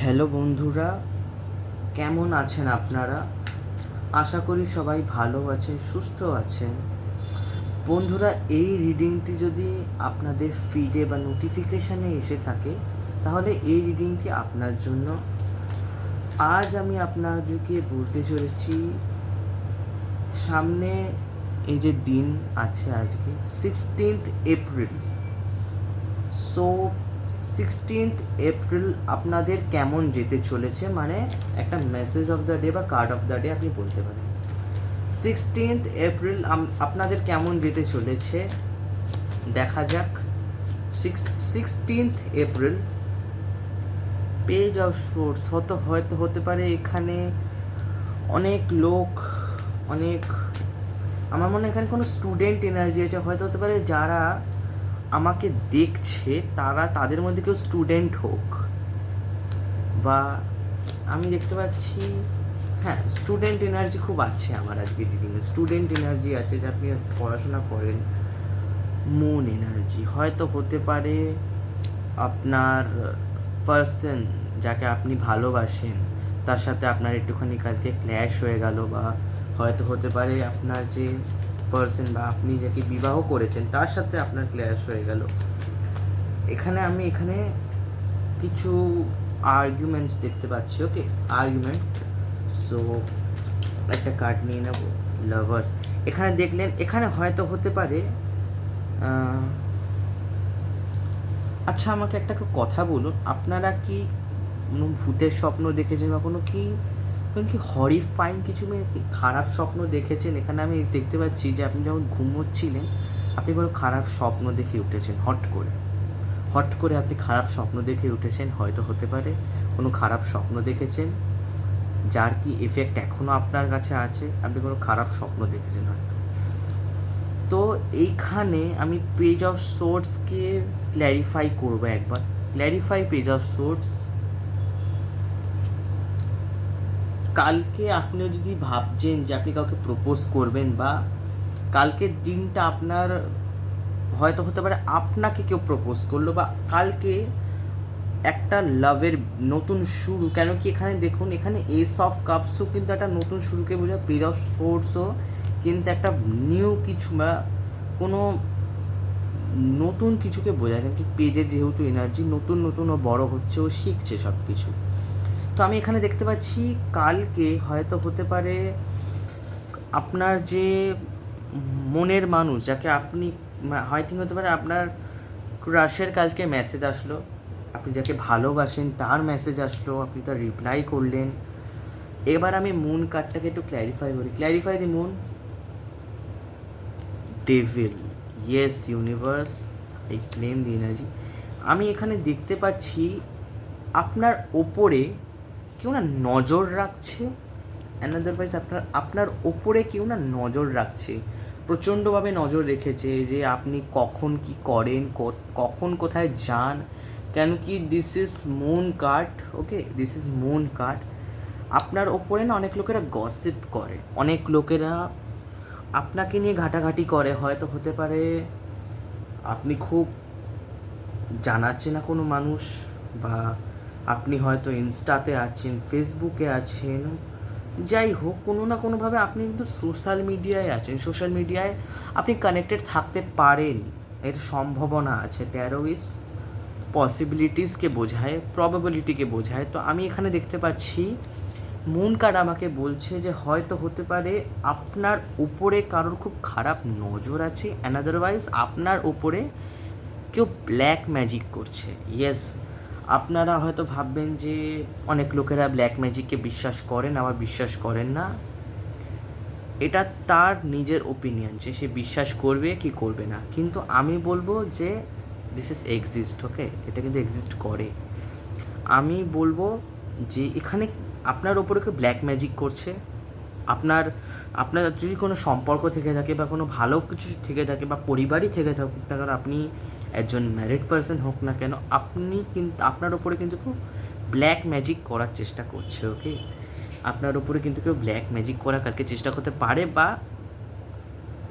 Hello বন্ধুরা, কেমন আছেন আপনারা? আশা করি সবাই ভালো আছেন, সুস্থ আছেন। বন্ধুরা, এই রিডিংটি যদি আপনাদের ফিডে বা নোটিফিকেশানে এসে থাকে, তাহলে এই রিডিংটি আপনার জন্য। আজ আমি আপনাদেরকে বলতে চলেছি, সামনে এই যে দিন আছে আজকে 16th April. So 16th April আপনাদের কেমন যেতে চলেছে, মানে একটা মেসেজ অফ দ্য ডে বা কার্ড অফ দ্য ডে আপনি বলতে পারেন। 16th এপ্রিল আপনাদের কেমন যেতে চলেছে দেখা যাক। 16th April, page of swords হয়তো হতে পারে এখানে অনেক লোক, অনেক, আমার মনে হয় এখানে কোনো স্টুডেন্ট এনার্জি আছে। হয়তো হতে পারে যারা আমাকে দেখছে তাদের মধ্যে কেউ স্টুডেন্ট হোক, বা আমি দেখতে পাচ্ছি, হ্যাঁ, স্টুডেন্ট এনার্জি খুব আছে আমার আজকে রিডিংয়ে। স্টুডেন্ট এনার্জি আছে যে আপনি পড়াশোনা করেন। মুন এনার্জি হয়তো হতে পারে আপনার পার্সন যাকে আপনি ভালোবাসেন তার সাথে আপনার একটুখানি কালকে ক্ল্যাশ হয়ে গেল, বা হয়তো হতে পারে আপনার যে পার্সন বা আপনি যাকে বিবাহ করেছেন তার সাথে আপনার ক্ল্যাশ হয়ে গেল। এখানে কিছু আর্গুমেন্টস দেখতে পাচ্ছি। ওকে, আর্গুমেন্টস। সো একটা কার্ড নিয়ে নেব, লাভার্স। এখানে দেখলেন, এখানে হয়তো হতে পারে আচ্ছা, আমাকে একটা কথা বলুন, আপনারা কি কোনো ভূতের স্বপ্ন দেখেছেন বা কোনো কি হরিফাইং কিছু খারাপ স্বপ্ন দেখেছেন? এখানে আমি দেখতে পাচ্ছি যে আপনি যখন ঘুমোচ্ছিলেন আপনি কোনো খারাপ স্বপ্ন দেখে উঠেছেন। হট করে আপনি খারাপ স্বপ্ন দেখে উঠেছেন। হয়তো হতে পারে কোনো খারাপ স্বপ্ন দেখেছেন যার কি এফেক্ট এখনও আপনার কাছে আছে। আপনি কোনো খারাপ স্বপ্ন দেখেছেন হয়তো। তো এইখানে আমি পেজ অফ সোর্সকে ক্ল্যারিফাই করবো একবার। Clarify page of swords. কালকে আপনিও যদি ভাবছেন যে আপনি কাউকে প্রপোজ করবেন, বা কালকের দিনটা আপনার, হয়তো হতে পারে আপনাকে কেউ প্রপোজ করলো, বা কালকে একটা লাভের নতুন শুরু। কেন কি এখানে দেখুন, এখানে এস অফ কাপসও কিন্তু একটা নতুন শুরুকে বোঝায়, পেজ অফ সোর্সও কিন্তু একটা নিউ কিছু বা কোনো নতুন কিছুকে বোঝায়। কারণ কি পেজের যেহেতু এনার্জি নতুন ও বড় হচ্ছে, ও শিখছে সব কিছু। তো আমি এখানে দেখতে পাচ্ছি কালকে হয়তো হতে পারে আপনার যে মনের মানুষ যাকে আপনি, হয়তো হতে পারে আপনার ক্রাশের কালকে মেসেজ আসলো, আপনি যাকে ভালোবাসেন তার মেসেজ আসলো, আপনি তার রিপ্লাই করলেন। এবার আমি মুন কার্ডটাকে একটু ক্ল্যারিফাই করি। Clarify the moon, devil, yes universe, I claim the energy. আমি এখানে দেখতে পাচ্ছি আপনার ওপরে কেউ না নজর রাখছে। অ্যানাদারওয়াইজ আপনার ওপরে কেউ না নজর রাখছে, প্রচণ্ডভাবে নজর রেখেছে যে আপনি কখন কি করেন, কখন কোথায় যান। কেন কি this is moon card. Okay, this is moon card. আপনার ওপরে না অনেক লোকেরা গসিপ করে, অনেক লোকেরা আপনাকে নিয়ে ঘাটাঘাটি করে। হয়তো হতে পারে আপনি খুব জানাচ্ছে না কোনো মানুষ, বা আপনি হয়তো ইনস্টাতে আছেন, ফেসবুকে আছেন, যাই হোক কোনো না কোনোভাবে আপনি কিন্তু সোশ্যাল মিডিয়ায় আছেন। সোশ্যাল মিডিয়ায় আপনি কানেক্টেড থাকতে পারেন, এর সম্ভাবনা আছে। ট্যারোইস পসিবিলিটিসকে বোঝায়, প্রবাবিলিটিকে বোঝায়। তো আমি এখানে দেখতে পাচ্ছি মুন কার্ড আমাকে বলছে যে হয়তো হতে পারে আপনার উপরে কারোর খুব খারাপ নজর আছে। অ্যানাদারওয়াইজ আপনার উপরে কেউ ব্ল্যাক ম্যাজিক করছে। ইয়েস, আপনারা হয়তো ভাববেন যে অনেক লোকেরা ব্ল্যাক ম্যাজিককে বিশ্বাস করেন, আবার বিশ্বাস করেন না। এটা তার নিজের ওপিনিয়ন যে সে বিশ্বাস করবে কি করবে না। কিন্তু আমি বলবো যে দিস ইজ এক্সিস্ট। ওকে, এটা কিন্তু এক্সিস্ট করে। আমি বলবো যে এখানে আপনার ওপরে কেউ ব্ল্যাক ম্যাজিক করছে। আপনার আপনার যদি কোনো সম্পর্ক থেকে থাকে বা কোনো ভালো কিছু থেকে থাকে বা পরিবারই থেকে থাকুক না কারণ, আপনি একজন ম্যারিড পারসন হোক না কেন, আপনি কিন্তু আপনার ওপরে কিন্তু কেউ ব্ল্যাক ম্যাজিক করার চেষ্টা করছে। ওকে, আপনার ওপরে কিন্তু কেউ ব্ল্যাক ম্যাজিক করার কালকে চেষ্টা করতে পারে, বা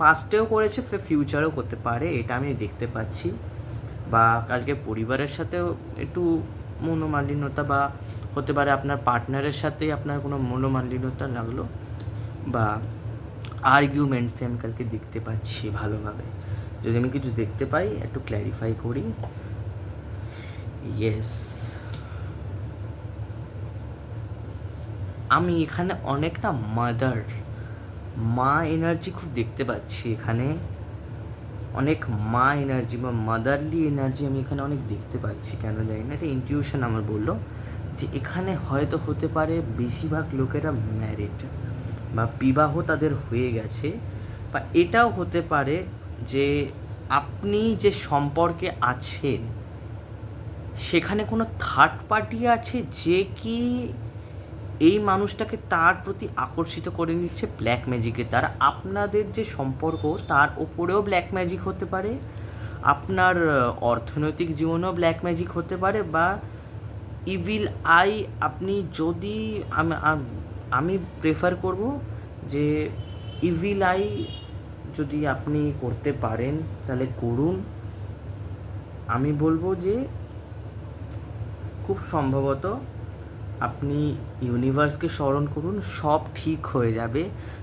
পাস্টেও করেছে, ফিউচারেও করতে পারে, এটা আমি দেখতে পাচ্ছি। বা কালকে পরিবারের সাথেও একটু মনোমালিন্যতা, বা হতে পারে আপনার পার্টনারের সাথেই আপনার কোনো মনোমালিন্যতা লাগলো, বা আর্গুমেন্টসে আমি কালকে দেখতে পাচ্ছি ভালোভাবে। যদি আমি কিছু দেখতে পাই একটু ক্ল্যারিফাই করি। ইয়েস, আমি এখানে অনেকটা মা এনার্জি খুব দেখতে পাচ্ছি। এখানে অনেক মা এনার্জি বা মাদারলি এনার্জি আমি এখানে অনেক দেখতে পাচ্ছি। কেন জানি না, এটা ইনটিউশন আমার বললো যে এখানে হয়তো হতে পারে বেশিরভাগ লোকেরা ম্যারিড বা বিবাহ তাদের হয়ে গেছে, বা এটাও হতে পারে যে আপনি যে সম্পর্কে আছেন সেখানে কোনো থার্ড পার্টি আছে যে কি এই মানুষটাকে তার প্রতি আকর্ষিত করে নিচ্ছে ব্ল্যাক ম্যাজিকের দ্বারা। আপনাদের যে সম্পর্ক তার ওপরেও ব্ল্যাক ম্যাজিক হতে পারে, আপনার অর্থনৈতিক জীবনেও ব্ল্যাক ম্যাজিক হতে পারে, বা ইভিল আই আপনি যদি আমি প্রেফার করব যে ইভিল আই যদি আপনি করতে পারেন তাহলে করুন। আমি বলবো যে খুব সম্ভবত আপনি ইউনিভার্সকে স্মরণ করুন, সব ঠিক হয়ে যাবে।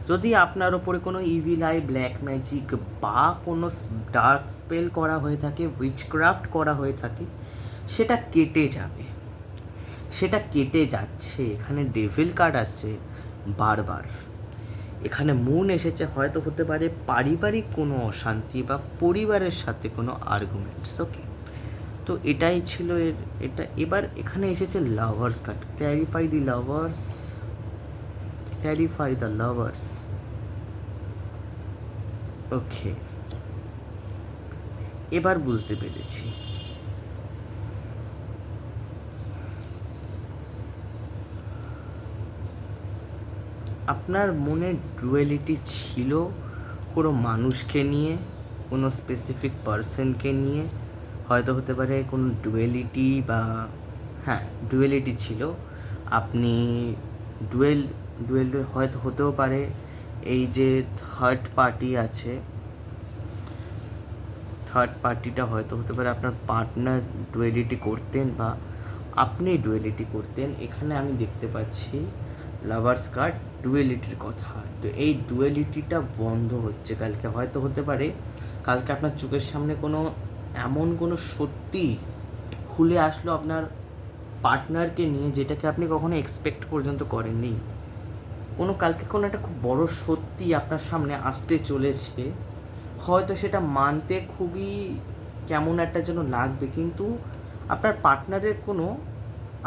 যদি আপনার ওপরে কোনো ইভিল আই, ব্ল্যাক ম্যাজিক বা কোনো ডার্ক স্পেল করা হয়ে থাকে, উইচক্রাফট করা হয়ে থাকে, সেটা কেটে যাবে, সেটা কেটে যাচ্ছে। এখানে ডেভিল কার্ড আসছে বারবার, এখানে মুন এসেছে, হয়তো হতে পারে পারিবারিক কোনো অশান্তি বা পরিবারের সাথে কোনো আর্গুমেন্টস। ওকে, তো এটাই ছিল এটা। এবার এখানে এসেছে lovers card. Clarify the lovers. Okay, এবার বুঝতে পেরেছি। আপনার মনে ডুয়ালিটি ছিল কোনো মানুষকে নিয়ে, কোনো স্পেসিফিক পার্সনকে নিয়ে, হয়তো হতে পারে কোনো ডুয়ালিটি, বা হ্যাঁ ডুয়ালিটি ছিল। আপনি ডুয়েল হয়তো হতেও পারে এই যে থার্ড পার্টি আছে, থার্ড পার্টিটা হয়তো হতে পারে আপনার পার্টনার ডুয়ালিটি করতেন বা আপনি ডুয়ালিটি করতেন। এখানে আমি দেখতে পাচ্ছি লাভার্স কার্ড ডুয়ালিটির কথা। তো এই ডুয়ালিটিটা বন্ধ হচ্ছে কালকে। হয়তো হতে পারে কালকে আপনার চোখের সামনে কোনো এমন কোনো সত্যি খুলে আসলো আপনার পার্টনারকে নিয়ে, যেটাকে আপনি কখনো এক্সপেক্ট পর্যন্ত করেননি। কালকে কোনো একটা খুব বড় সত্যি আপনার সামনে আসতে চলেছে। হয়তো সেটা মানতে খুবই কেমন একটা যেন লাগবে, কিন্তু আপনার পার্টনারের কোনো,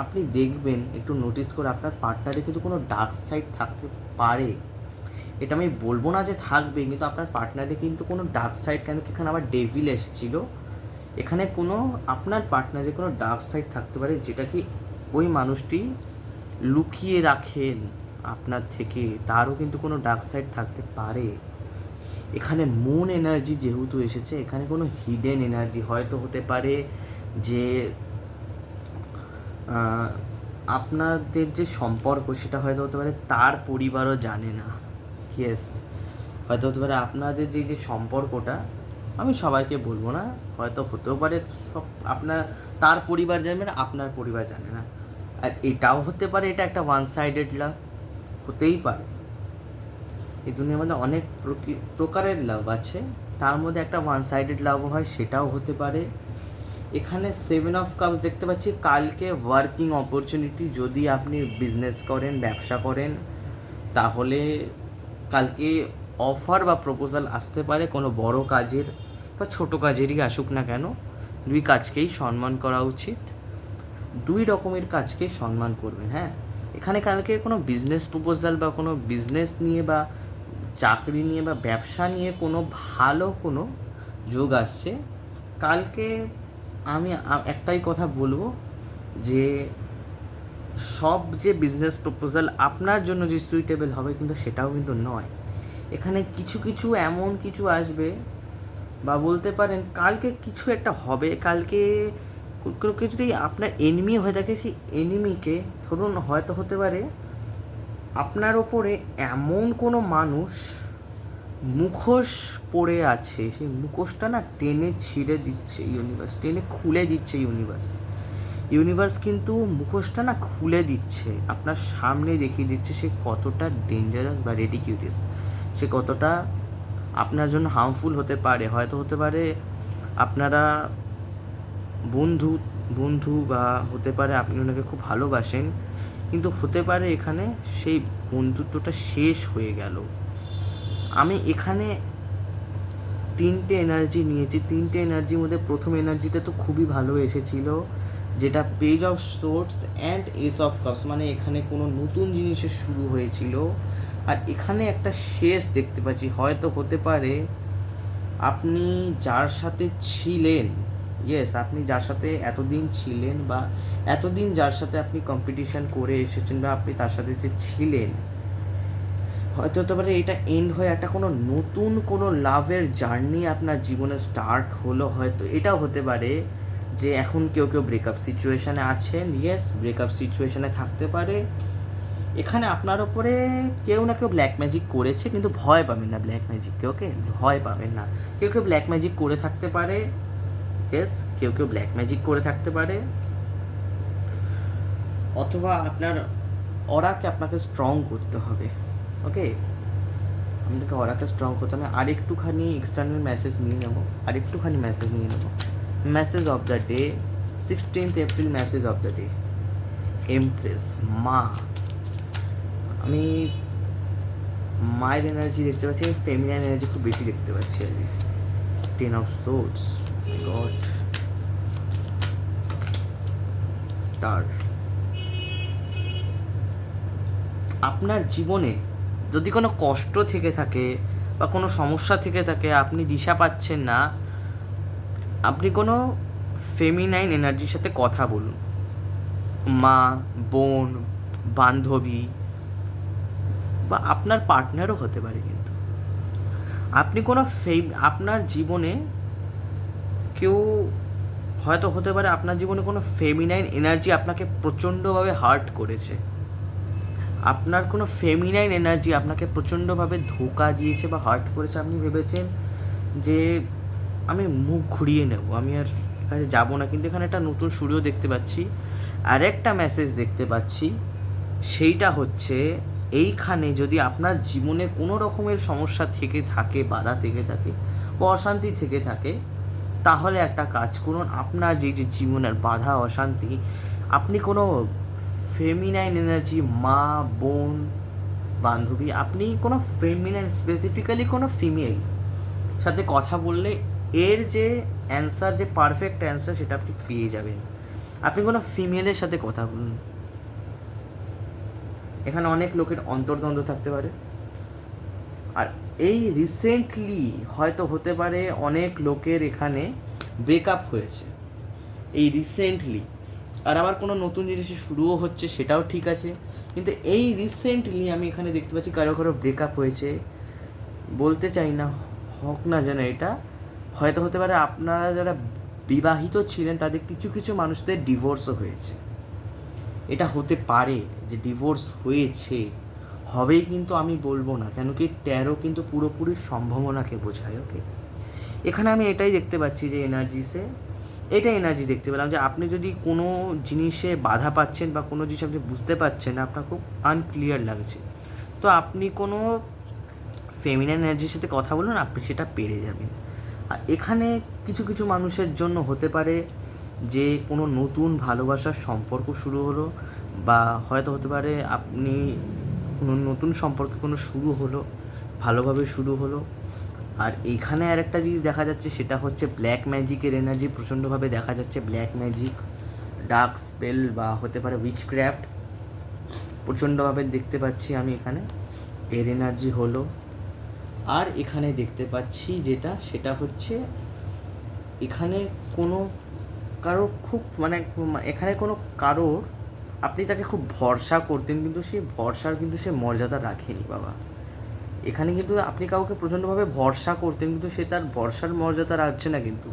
আপনি দেখবেন একটু নোটিস করে, আপনার পার্টনারের কিন্তু কোনো ডার্ক সাইড থাকতে পারে। এটা আমি বলবো না যে থাকবে, কিন্তু আপনার পার্টনারে কিন্তু কোনো ডার্ক সাইড, কেন কি এখানে আবার ডেভিল এসেছিলো, এখানে কোনো আপনার পার্টনারে কোনো ডার্ক সাইড থাকতে পারে, যেটা কি ওই মানুষটি লুকিয়ে রাখেন আপনার থেকে, তারও কিন্তু কোনো ডার্ক সাইড থাকতে পারে। এখানে মুন এনার্জি যেহেতু এসেছে, এখানে কোনো হিডেন এনার্জি হয়তো হতে পারে যে আপনাদের যে সম্পর্ক সেটা হয়তো হতে পারে তার পরিবারও জানে না। ইয়েস, হয়তো হতে পারে আপনাদের যে সম্পর্কটা, আমি সবাইকে বলবো না, হয়তো হতেও পারে সব আপনার তার পরিবার জানবে না, আপনার পরিবার জানে না। আর এটাও হতে পারে এটা একটা ওয়ান সাইডেড লাভ, হতেই পারে। এই দুনিয়ার মধ্যে অনেক প্রকারের লাভ আছে, তার মধ্যে একটা ওয়ান সাইডেড লাভ হয়, সেটাও হতে পারে। এখানে 7 অফ কাপস দেখতে পাচ্ছি। কালকে ওয়ার্কিং অপরচুনিটি, যদি আপনি বিজনেস করেন, ব্যবসা করেন, তাহলে কালকে অফার বা প্রপোজাল আসতে পারে কোনো বড় কাজের বা ছোটো কাজেরই আসুক না কেন। দুই কাজকেই সম্মান করা উচিত, দুই রকমের কাজকেই সম্মান করবেন। হ্যাঁ, এখানে কালকে কোনো বিজনেস প্রপোজাল বা কোনো বিজনেস নিয়ে বা চাকরি নিয়ে বা ব্যবসা নিয়ে কোনো ভালো কোনো যোগ আসছে কালকে। আমি একটাই কথা বলবো যে সব যে বিজনেস প্রপোজাল আপনার জন্য যে সুইটেবল হবে কিন্তু সেটাও কিন্তু নয়। এখানে কিছু কিছু এমন কিছু আসবে, বা বলতে পারেন কালকে কিছু একটা হবে। কালকে কেউ যদি আপনার এনিমি হয়ে থাকে, সেই এনিমিকে ধরুন হয়তো হতে পারে আপনার ওপরে এমন কোনো মানুষ মুখোশ পড়ে আছে, সেই মুখোশটা না টেনে ছিঁড়ে দিচ্ছে ইউনিভার্স, টেনে খুলে দিচ্ছে ইউনিভার্স। ইউনিভার্স কিন্তু মুখোশটা না খুলে দিচ্ছে, আপনার সামনে দেখিয়ে দিচ্ছে সে কতটা ডেঞ্জারাস বা রেডিকিউলিয়াস, সে কতটা আপনার জন্য হার্মফুল হতে পারে। হয়তো হতে পারে আপনারা বন্ধু বন্ধু বা হতে পারে আপনি ওনাকে খুব ভালোবাসেন, কিন্তু হতে পারে এখানে সেই বন্ধুত্বটা শেষ হয়ে গেল। আমি এখানে তিনটে এনার্জি নিয়েছি, তিনটে এনার্জির মধ্যে প্রথম এনার্জিটা তো খুবই ভালো এসেছিলো, যেটা page of swords and S of cups, মানে এখানে কোনো নতুন জিনিসের শুরু হয়েছিল। আর এখানে একটা শেষ দেখতে পাচ্ছি, হয়তো হতে পারে আপনি যার সাথে ছিলেন, ইয়েস, আপনি যার সাথে এতদিন ছিলেন বা এতদিন যার সাথে আপনি কম্পিটিশন করে এসেছেন বা আপনি তার সাথে যে ছিলেন, হয়তো হতে পারে এটা এন্ড হয়ে একটা কোনো নতুন কোনো লাভের জার্নি আপনার জীবনে স্টার্ট হলো। হয়তো এটাও হতে পারে যে এখন কেউ কেউ ব্রেকআপ সিচুয়েশানে আছেন, ইয়েস, ব্রেকআপ সিচুয়েশানে থাকতে পারে। এখানে আপনার ওপরে কেউ না কেউ ব্ল্যাক ম্যাজিক করেছে, কিন্তু ভয় পাবেন না ব্ল্যাক ম্যাজিককে, ওকে, ভয় পাবেন না। কেউ কেউ ব্ল্যাক ম্যাজিক করে থাকতে পারে, ইয়েস, কেউ কেউ ব্ল্যাক ম্যাজিক করে থাকতে পারে, অথবা আপনার অরাকে আপনাকে স্ট্রং করতে হবে, ওকে, আপনাকে অরাকে স্ট্রং করতে হবে। আরেকটুখানি এক্সটার্নাল মেসেজ নিয়ে নেবো, আরেকটুখানি মেসেজ নিয়ে নেবো। Message of the day, 16th April, message of the day, empress, মা। আমি মায়ের এনার্জি দেখতে পাচ্ছি, আমি ফেমিনাইন এনার্জি খুব বেশি দেখতে পাচ্ছি আর কি। 10 of swords, গড, স্টার। আপনার জীবনে যদি কোনো কষ্ট থেকে থাকে বা কোনো সমস্যা থেকে থাকে, আপনি দিশা পাচ্ছেন না, আপনি কোনো ফেমিনাইন এনার্জির সাথে কথা বলুন। মা, বোন, বান্ধবী বা আপনার পার্টনারও হতে পারে। কিন্তু আপনি কোনো আপনার জীবনে কেউ হয়তো হতে পারে আপনার জীবনে কোনো ফেমিনাইন এনার্জি আপনাকে প্রচণ্ডভাবে হার্ট করেছে, আপনার কোনো ফেমিনাইন এনার্জি আপনাকে প্রচণ্ডভাবে ধোঁকা দিয়েছে বা হার্ট করেছে। আপনি ভেবেছেন যে আমি মুখ ঘুরিয়ে নেব, আমি আর কাছে যাবো না, কিন্তু এখানে একটা নতুন শুরুও দেখতে পাচ্ছি। আরেকটা মেসেজ দেখতে পাচ্ছি, সেইটা হচ্ছে এইখানে যদি আপনার জীবনে কোনো রকমের সমস্যা থেকে থাকে, বাধা থেকে থাকে বা অশান্তি থেকে থাকে, তাহলে একটা কাজ করুন, আপনার যে যে জীবনের বাধা অশান্তি, আপনি কোনো ফেমিনাইন এনার্জি, মা, বোন, বান্ধবী, আপনি কোনো ফেমিনাইন, স্পেসিফিক্যালি কোনো ফিমেল সাথে কথা বললে এর যে অ্যান্সার, যে পারফেক্ট অ্যান্সার, সেটা আপনি পেয়ে যাবেন। আপনি কোনো ফিমেলের সাথে কথা বলুন। এখানে অনেক লোকের অন্তর্দ্বন্দ্ব থাকতে পারে, আর এই রিসেন্টলি হয়তো হতে পারে অনেক লোকের এখানে ব্রেকআপ হয়েছে এই রিসেন্টলি, আর আবার কোনো নতুন জিনিস শুরুও হচ্ছে, সেটাও ঠিক আছে। কিন্তু এই রিসেন্টলি আমি এখানে দেখতে পাচ্ছি কারো কারো ব্রেকআপ হয়েছে। বলতে চাই না হোক না যেন এটা, হয়তো হতে পারে আপনারা যারা বিবাহিত ছিলেন তাদের কিছু কিছু মানুষদের ডিভোর্সও হয়েছে। এটা হতে পারে যে ডিভোর্স হয়েছে, হবেই কিন্তু আমি বলবো না, কেন কি 13 কিন্তু পুরোপুরি সম্ভাবনাকে বোঝায়, ওকে। এখানে আমি এটাই দেখতে পাচ্ছি যে এনার্জিসে, এটা এনার্জি দেখতে পেলাম যে আপনি যদি কোনো জিনিসে বাধা পাচ্ছেন বা কোনো জিনিস আপনি বুঝতে পারছেন না, আপনার খুব আনক্লিয়ার লাগছে, তো আপনি কোনো ফেমিনাইন এনার্জির সাথে কথা বলুন, আপনি সেটা পেরে যাবেন। আর এখানে কিছু কিছু মানুষের জন্য হতে পারে যে কোনো নতুন ভালোবাসার সম্পর্ক শুরু হলো, বা হয়তো হতে পারে আপনি কোনো নতুন সম্পর্কে কোনো শুরু হলো, ভালোভাবে শুরু হলো। আর এইখানে আর একটা জিনিস দেখা যাচ্ছে, সেটা হচ্ছে ব্ল্যাক ম্যাজিকের এনার্জি প্রচণ্ডভাবে দেখা যাচ্ছে। ব্ল্যাক ম্যাজিক, ডার্ক স্পেল বা হতে পারে উইচক্রাফট প্রচণ্ডভাবে দেখতে পাচ্ছি আমি এখানে, এর এনার্জি হলো। আর এখানে দেখতে পাচ্ছি যেটা, সেটা হচ্ছে এখানে কোনো কারোর খুব মানে এখানে কোনো কারোর আপনি তাকে খুব ভরসা করতেন, কিন্তু সেই ভরসার কিন্তু সে মর্যাদা রাখেনি বাবা। এখানে কিন্তু আপনি কাউকে প্রচণ্ডভাবে ভরসা করতেন, কিন্তু সে তার ভরসার মর্যাদা রাখছে না, কিন্তু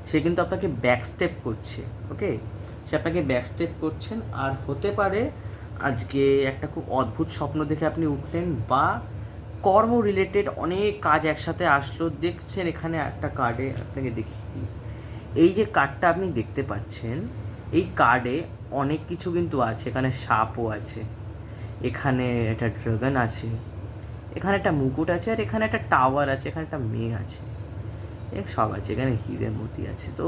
সে কিন্তু আপনাকে ব্যাকস্টেপ করছে, ওকে, সে আপনাকে ব্যাকস্টেপ করছেন। আর হতে পারে আজকে একটা খুব অদ্ভুত স্বপ্ন দেখে আপনি উঠলেন, বা কর্ম রিলেটেড অনেক কাজ একসাথে আসলো। দেখছেন এখানে একটা কার্ডে আপনাকে দেখি, এই যে কার্ডটা আপনি দেখতে পাচ্ছেন, এই কার্ডে অনেক কিছু কিন্তু আছে, এখানে সাপও আছে, এখানে একটা ড্রাগন আছে, এখানে একটা মুকুট আছে, আর এখানে একটা টাওয়ার আছে, এখানে একটা মেয়ে আছে, এ সব আছে, এখানে হিরে মতি আছে। তো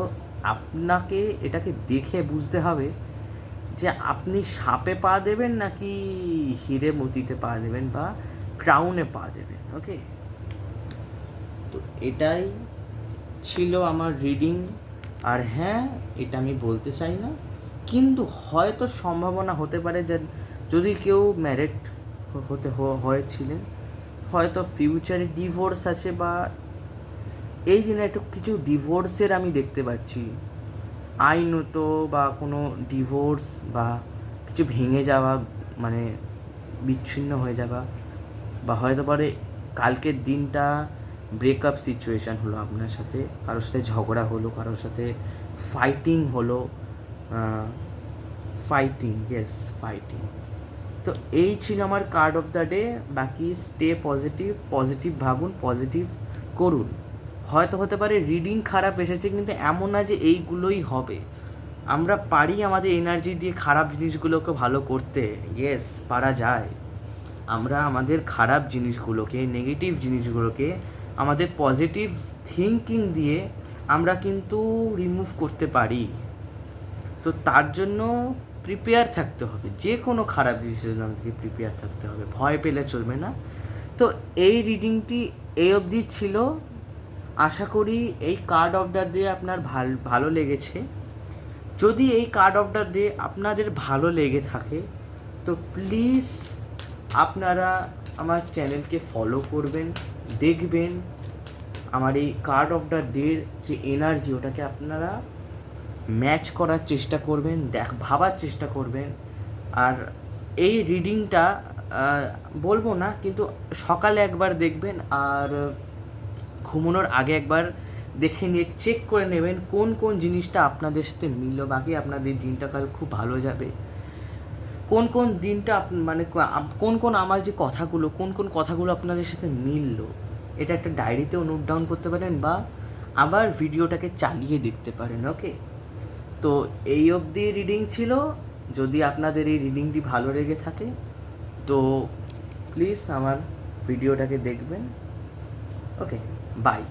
আপনাকে এটাকে দেখে বুঝতে হবে যে আপনি সাপে পা দেবেন নাকি হিরে মতিতে পা দেবেন বা ক্রাউনে পা দেবেন। ওকে, তো এটাই ছিল আমার রিডিং। আর হ্যাঁ, এটা আমি বলতে চাই না, কিন্তু হয়তো সম্ভাবনা হতে পারে যে যদি কেউ ম্যারিড হতে হয়েছিলেন, হয়তো ফিউচারে ডিভোর্স আছে, বা এই দিনে একটু কিছু ডিভোর্সের আমি দেখতে পাচ্ছি, আইনত বা কোনো ডিভোর্স বা কিছু ভেঙে যাওয়া, মানে বিচ্ছিন্ন হয়ে যাওয়া, বা হয়তো পারে কালকের দিনটা ব্রেকআপ সিচুয়েশান হলো আপনার সাথে, কারোর সাথে ঝগড়া হলো, কারোর সাথে ফাইটিং হলো, ফাইটিং। তো এই ছিল আমার কার্ড অফ দ্য ডে। বাকি স্টে পজিটিভ ভাবুন, পজিটিভ করুন। হয়তো হতে পারে রিডিং খারাপ এসেছে, কিন্তু এমন না যে এইগুলোই হবে। আমরা পারি আমাদের এনার্জি দিয়ে খারাপ জিনিসগুলোকে ভালো করতে, ইয়েস পারা যায়। আমরা আমাদের খারাপ জিনিসগুলোকে, নেগেটিভ জিনিসগুলোকে আমাদের পজিটিভ থিঙ্কিং দিয়ে আমরা কিন্তু রিমুভ করতে পারি। তো তার জন্য প্রিপেয়ার থাকতে হবে, যে কোনো খারাপ জিনিসের জন্য আমাদেরকে প্রিপেয়ার থাকতে হবে, ভয় পেলে চলবে না। তো এই রিডিংটি এই অবধি ছিল। আশা করি এই কার্ড অফ দ্য ডে আপনার ভালো লেগেছে। যদি এই কার্ড অফ দ্য ডে আপনাদের ভালো লেগে থাকে তো প্লিজ আপনারা আমার চ্যানেলকে ফলো করবেন, দেখবেন আমার এই কার্ড অফ দ্য ডের যে এনার্জি ওটাকে আপনারা ম্যাচ করার চেষ্টা করবেন, ভাবার চেষ্টা করবেন। আর এই রিডিংটা বলবো না, কিন্তু সকালে একবার দেখবেন আর ঘুমানোর আগে একবার দেখে নিয়ে চেক করে নেবেন কোন কোন জিনিসটা আপনাদের সাথে মিলল। বাকি আপনাদের দিনটা কাল খুব ভালো যাবে। কোন কোন দিনটা মানে কোন কোন আমার যে কথাগুলো, কোন কোন কথাগুলো আপনাদের সাথে মিলল, এটা একটা ডায়েরিতেও নোট ডাউন করতে পারেন, বা আবার ভিডিওটাকে চালিয়ে দেখতে পারেন। ওকে, তো এই অবধি রিডিং ছিল। যদি আপনাদের এই রিডিংটি ভালো লেগে থাকে তো প্লিজ আমার ভিডিওটাকে দেখবেন। ওকে, বাই।